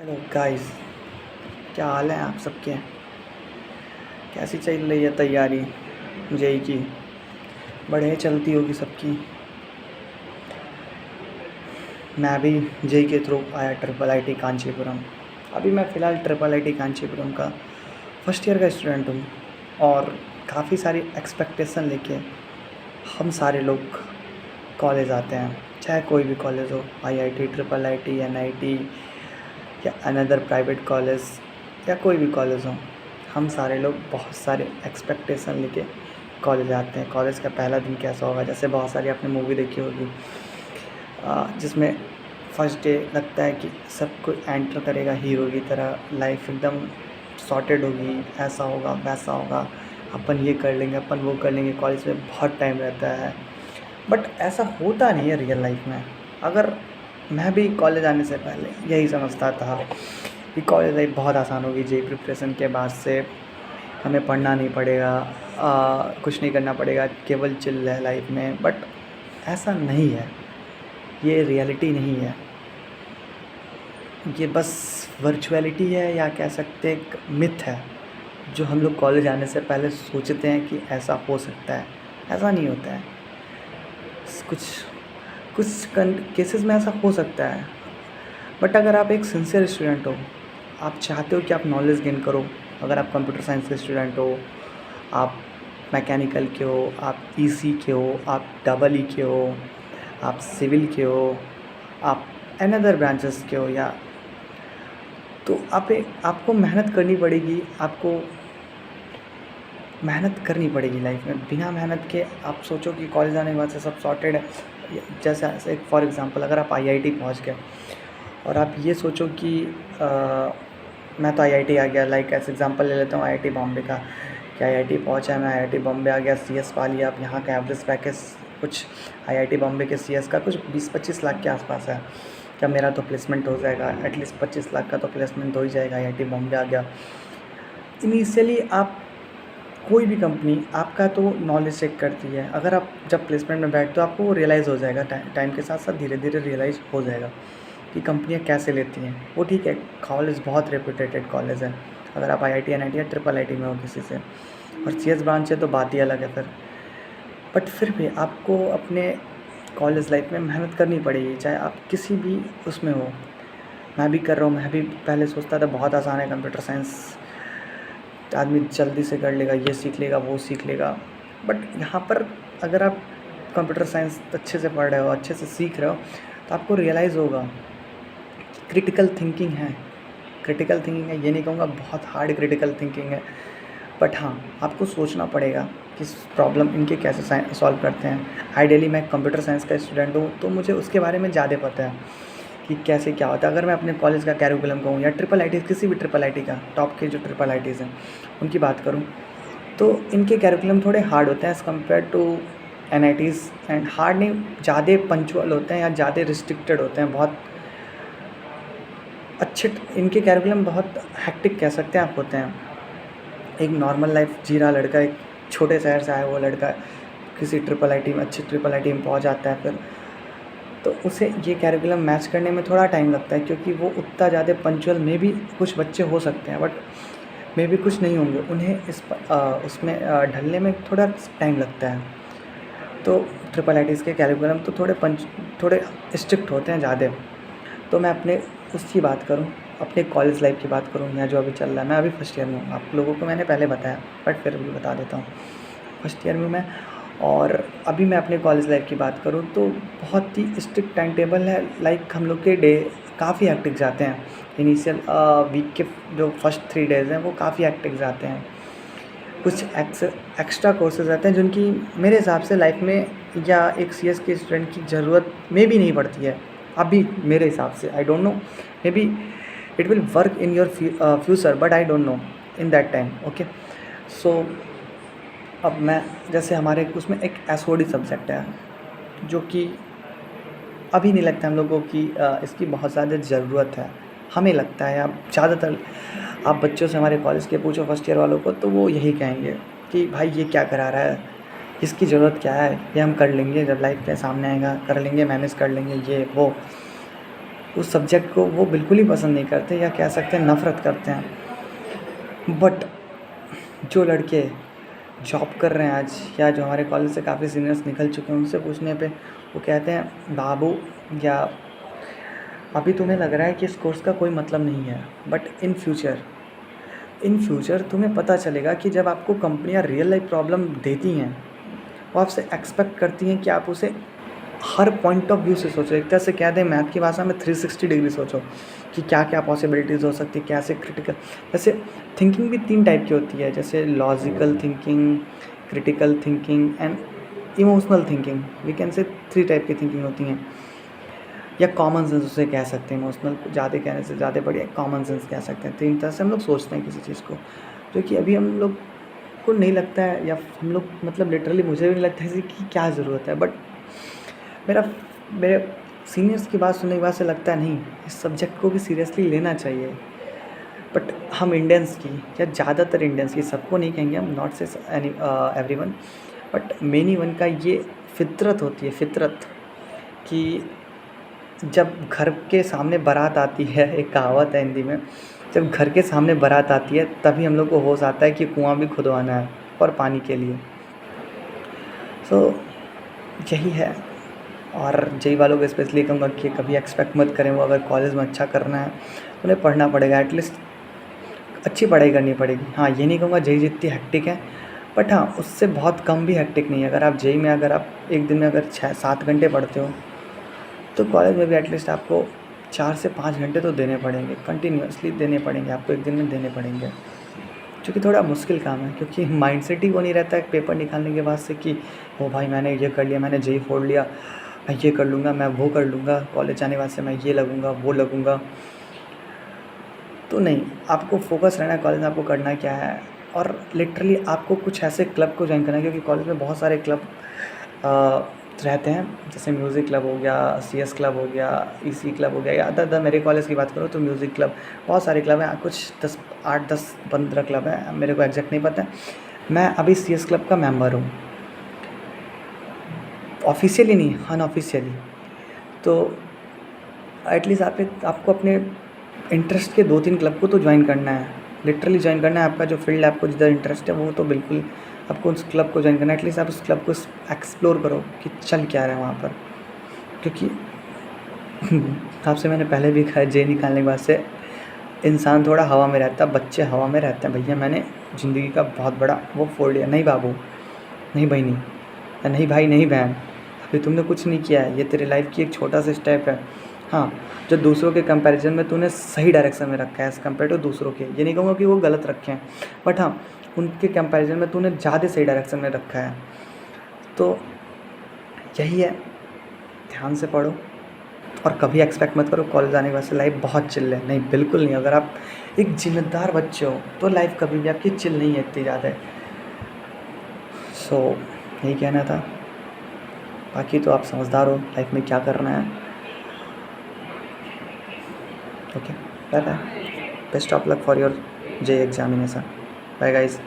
Hello guys, क्या हाल है आप सबके। कैसी चल रही है तैयारी जेई की। बढ़िया चलती होगी सबकी। मैं भी जेई के थ्रू आया ट्रिपल आईटी कांचीपुरम। अभी मैं फ़िलहाल ट्रिपल आईटी कांचीपुरम का फर्स्ट ईयर का स्टूडेंट हूँ। और काफ़ी सारी एक्सपेक्टेशन लेके हम सारे लोग कॉलेज आते हैं, चाहे कोई भी कॉलेज हो, आईआईटी, ट्रिपल आईटी, एनआईटी या अनदर प्राइवेट कॉलेज या कोई भी कॉलेज हो। हम सारे लोग बहुत सारे एक्सपेक्टेशन लेके कॉलेज आते हैं। कॉलेज का पहला दिन कैसा होगा, जैसे बहुत सारी आपने मूवी देखी होगी जिसमें फर्स्ट डे लगता है कि सब कोई एंटर करेगा हीरो की तरह, लाइफ एकदम सॉर्टेड होगी, ऐसा होगा वैसा होगा, अपन ये कर लेंगे, अपन वो कर लेंगे, कॉलेज में बहुत टाइम रहता है। बट ऐसा होता नहीं है रियल लाइफ में। अगर मैं भी कॉलेज आने से पहले यही समझता था कि कॉलेज लाइफ बहुत आसान होगी, जेई प्रिपरेशन के बाद से हमें पढ़ना नहीं पड़ेगा, कुछ नहीं करना पड़ेगा, केवल चिल है लाइफ में। बट ऐसा नहीं है, ये रियलिटी नहीं है, ये बस वर्चुअलिटी है या कह सकते एक मिथ है जो हम लोग कॉलेज आने से पहले सोचते हैं कि ऐसा हो सकता है। ऐसा नहीं होता है। कुछ कुछ केसेस में ऐसा हो सकता है। बट अगर आप एक सिंसियर स्टूडेंट हो, आप चाहते हो कि आप नॉलेज गेन करो, अगर आप कंप्यूटर साइंस के स्टूडेंट हो, आप मैकेनिकल के हो, आप ईसी के हो, आप डबल ई के हो, आप सिविल के हो, आप अनदर ब्रांचेस के हो, या तो आपको मेहनत करनी पड़ेगी। आपको मेहनत करनी पड़ेगी लाइफ में। बिना मेहनत के आप सोचो कि कॉलेज आने के बाद से सब सॉर्टेड है। जैसे एक फॉर एग्ज़ाम्पल, अगर आप आईआईटी पहुंच गए और आप ये सोचो कि मैं तो आईआईटी आ गया, लाइक ऐसे एग्जांपल ले लेता हूँ आईआईटी बॉम्बे का, कि आईआईटी पहुंचा, मैं आईआईटी बॉम्बे आ गया, सीएस पा लिया। अब यहाँ का एवरेज पैकेज कुछ आईआईटी बॉम्बे के सीएस का कुछ 20-25 लाख के आसपास है। क्या मेरा तो प्लेसमेंट हो जाएगा, एटलीस्ट 25 लाख का तो प्लेसमेंट हो ही जाएगा, आईआईटी बॉम्बे आ गया। इनिशियली आप कोई भी कंपनी आपका तो नॉलेज चेक करती है। अगर आप जब प्लेसमेंट में बैठते हो, आपको वो रियलाइज़ हो जाएगा, टाइम के साथ साथ धीरे धीरे रियलाइज़ हो जाएगा कि कंपनियाँ कैसे लेती हैं। वो ठीक है, कॉलेज बहुत रेपुटेटेड कॉलेज है, अगर आप आईआईटी, एनआईटी या ट्रिपल आईटी में हो किसी से, और सीएस ब्रांच है तो बात ही अलग है फिर। बट फिर भी आपको अपने कॉलेज लाइफ में मेहनत करनी पड़ेगी, चाहे आप किसी भी उसमें हो। मैं भी कर रहा हूँ। मैं भी पहले सोचता था बहुत आसान है कंप्यूटर साइंस, आदमी जल्दी से कर लेगा, ये सीख लेगा, वो सीख लेगा। बट यहाँ पर अगर आप कंप्यूटर साइंस अच्छे से पढ़ रहे हो, अच्छे से सीख रहे हो, तो आपको रियलाइज़ होगा कि क्रिटिकल थिंकिंग है। क्रिटिकल थिंकिंग है, ये नहीं कहूँगा बहुत हार्ड क्रिटिकल थिंकिंग है, बट हाँ, आपको सोचना पड़ेगा कि प्रॉब्लम इनके कैसे सॉल्व करते हैं। आइडियली मैं कंप्यूटर साइंस का स्टूडेंट हूँ, तो मुझे उसके बारे में ज़्यादा पता है कि कैसे क्या होता है। अगर मैं अपने कॉलेज का कैरिकुलम कहूँ या ट्रिपल आईटी, किसी भी ट्रिपल आईटी का, टॉप के जो ट्रिपल आईटीज़ हैं उनकी बात करूँ, तो इनके कैरिकुलम थोड़े हार्ड होते हैं as compared to NITs. And hard नहीं, ज़्यादा पंचुअल होते हैं या ज़्यादा रिस्ट्रिक्टेड होते हैं, बहुत अच्छे। इनके कैरिकुलम बहुत हेक्टिक कह सकते हैं आप होते हैं। एक नॉर्मल लाइफ जी रहा लड़का, एक छोटे शहर से आया हुआ लड़का किसी ट्रिपल आईटी में, अच्छी ट्रिपल आईटी में पहुँच जाता है, फिर तो उसे ये कैरिकुलम मैच करने में थोड़ा टाइम लगता है, क्योंकि वो उतना ज़्यादा पंचुअल में भी कुछ बच्चे हो सकते हैं, बट मे भी कुछ नहीं होंगे, उन्हें उसमें ढलने में थोड़ा टाइम लगता है। तो ट्रिपल आईटीज़ के कैरिकुलम तो थोड़े स्ट्रिक्ट होते हैं ज़्यादा। तो मैं अपने उसकी बात करूँ, अपने कॉलेज लाइफ की बात करूँ, या जो अभी चल रहा है, मैं अभी फर्स्ट ईयर में हूँ। आप लोगों को मैंने पहले बताया, बट फिर भी बता देता हूँ, फर्स्ट ईयर में मैं। और अभी मैं अपने कॉलेज लाइफ की बात करूँ तो बहुत ही स्ट्रिक्ट टाइम टेबल है। लाइक हम लोग के डे काफ़ी हेक्टिक जाते हैं। इनिशियल वीक के जो फर्स्ट 3 डेज़ हैं वो काफ़ी हेक्टिक जाते हैं। कुछ एक्स्ट्रा कोर्सेज रहते हैं जिनकी मेरे हिसाब से लाइफ में या एक सीएस के स्टूडेंट की ज़रूरत में भी नहीं पड़ती है अभी मेरे हिसाब से। I don't know, may be it will work in your future, but I don't know in that time. Okay, so अब मैं, जैसे हमारे उसमें एक एसओडी सब्जेक्ट है जो कि अभी नहीं लगता हम लोगों की इसकी बहुत ज़्यादा ज़रूरत है। हमें लगता है, अब ज़्यादातर आप बच्चों से हमारे कॉलेज के पूछो फर्स्ट ईयर वालों को, तो वो यही कहेंगे कि भाई ये क्या करा रहा है, इसकी ज़रूरत क्या है, ये हम कर लेंगे, जब लाइफ के सामने आएगा कर लेंगे, मैनेज कर लेंगे, ये वो। उस सब्जेक्ट को वो बिल्कुल ही पसंद नहीं करते, या कह सकते हैं नफ़रत करते हैं। बट जो लड़के जॉब कर रहे हैं आज, या जो हमारे कॉलेज से काफ़ी सीनियर्स निकल चुके हैं, उनसे पूछने पे वो कहते हैं बाबू, या अभी तुम्हें लग रहा है कि इस कोर्स का कोई मतलब नहीं है, बट इन फ्यूचर तुम्हें पता चलेगा कि जब आपको कंपनियां रियल लाइफ प्रॉब्लम देती हैं, वो आपसे एक्सपेक्ट करती हैं कि आप उसे हर पॉइंट ऑफ व्यू से सोचो। एक तरह से कह दें मैथ की भाषा में 360 डिग्री सोचो कि क्या क्या पॉसिबिलिटीज़ हो सकती है, कैसे क्रिटिकल। जैसे थिंकिंग भी 3 टाइप की होती है, जैसे logical thinking, critical thinking and emotional thinking. We can say 3 type की थिंकिंग होती हैं, या कॉमन सेंस उसे कह सकते हैं। इमोशनल ज़्यादा कहने से ज़्यादा बढ़िया कॉमन सेंस कह सकते हैं। 3 तरह से हम लोग सोचते हैं किसी चीज़ को, जो कि अभी हम लोग को नहीं लगता है, या हम लोग मतलब लिटरली मुझे भी नहीं लगता है कि क्या ज़रूरत है। बट मेरे सीनियर्स की बात सुनने के बाद से लगता है नहीं, इस सब्जेक्ट को भी सीरियसली लेना चाहिए। बट हम इंडियंस की, या ज़्यादातर इंडियंस की, सबको नहीं कहेंगे हम, नॉट से एवरीवन, बट मेनी वन का ये फितरत होती है, फितरत, कि जब घर के सामने बारात आती है, एक कहावत है हिंदी में, जब घर के सामने बारात आती है तभी हम लोग को होश आता है कि कुआं भी खुदवाना है और पानी के लिए। सो यही है। और जेई वालों को स्पेशली कहूँगा कि कभी एक्सपेक्ट मत करें, वो अगर कॉलेज में अच्छा करना है तो उन्हें पढ़ना पड़ेगा, एटलीस्ट अच्छी पढ़ाई करनी पड़ेगी। हाँ, ये नहीं कहूँगा जेई जितनी हेक्टिक है, बट हाँ उससे बहुत कम भी हेक्टिक नहीं है। अगर आप जेई में अगर आप एक दिन में अगर 6-7 घंटे पढ़ते हो, तो कॉलेज में भी एटलीस्ट आपको 4 से 5 घंटे तो देने पड़ेंगे, कंटिन्यूसली देने पड़ेंगे, आपको एक दिन में देने पड़ेंगे, जो कि थोड़ा मुश्किल काम है। क्योंकि माइंडसेट ही वो नहीं रहता है पेपर निकालने के बाद से कि ओ भाई मैंने ये कर लिया, मैंने जेई फोड़ लिया, मैं ये कर लूँगा, मैं वो कर लूँगा, कॉलेज जाने बाद से मैं ये लगूँगा, वो लगूँगा। तो नहीं, आपको फोकस रहना है कॉलेज में आपको करना क्या है। और लिटरली आपको कुछ ऐसे क्लब को ज्वाइन करना है, क्योंकि कॉलेज में बहुत सारे क्लब रहते हैं, जैसे म्यूज़िक क्लब हो गया, सीएस क्लब हो गया, ईसी क्लब हो गया, या अदर मेरे कॉलेज की बात करूँ तो म्यूज़िक क्लब, बहुत सारे क्लब हैं, कुछ 8-10-15 क्लब हैं, मेरे को एग्जैक्ट नहीं पता है। मैं अभी सीएस क्लब का मेंबर हूँ, ऑफिशियली नहीं, अनऑफिशियली। तो एटलीस्ट आपको अपने इंटरेस्ट के 2-3 क्लब को तो ज्वाइन करना है, लिटरली ज्वाइन करना है। आपका जो फील्ड है, आपको जिधर इंटरेस्ट है, वो तो बिल्कुल आपको उस क्लब को ज्वाइन करना है। एटलीस्ट आप उस क्लब को एक्सप्लोर करो कि चल क्या रहा है वहाँ पर। क्योंकि आपसे मैंने पहले भी कहा, जेई निकालने के बाद से इंसान थोड़ा हवा में रहता है, बच्चे हवा में रहते हैं। भैया मैंने ज़िंदगी का बहुत बड़ा वो फोड़ लिया। नहीं बाबू, नहीं बहनी, नहीं भाई, नहीं बहन, अभी तुमने कुछ नहीं किया है, ये तेरी लाइफ की एक छोटा सा स्टेप है। हाँ, जो दूसरों के कंपैरिजन में तूने सही डायरेक्शन में रखा है एज़ कम्पेयर टू दूसरों के। ये नहीं कहूँगा कि वो गलत रखे हैं, बट हाँ उनके कंपैरिजन में तूने ज़्यादा सही डायरेक्शन में रखा है। तो यही है, ध्यान से पढ़ो, और कभी एक्सपेक्ट मत करो कॉलेज आने के बाद से लाइफ बहुत चिल है। नहीं, बिल्कुल नहीं। अगर आप एक जिम्मेदार बच्चे हो तो लाइफ कभी भी आपकी चिल नहीं है इतनी ज़्यादा। सो यही कहना था, बाकी तो आप समझदार हो लाइफ में क्या करना है। Okay, bye bye, best of luck for your JE examination. Bye guys.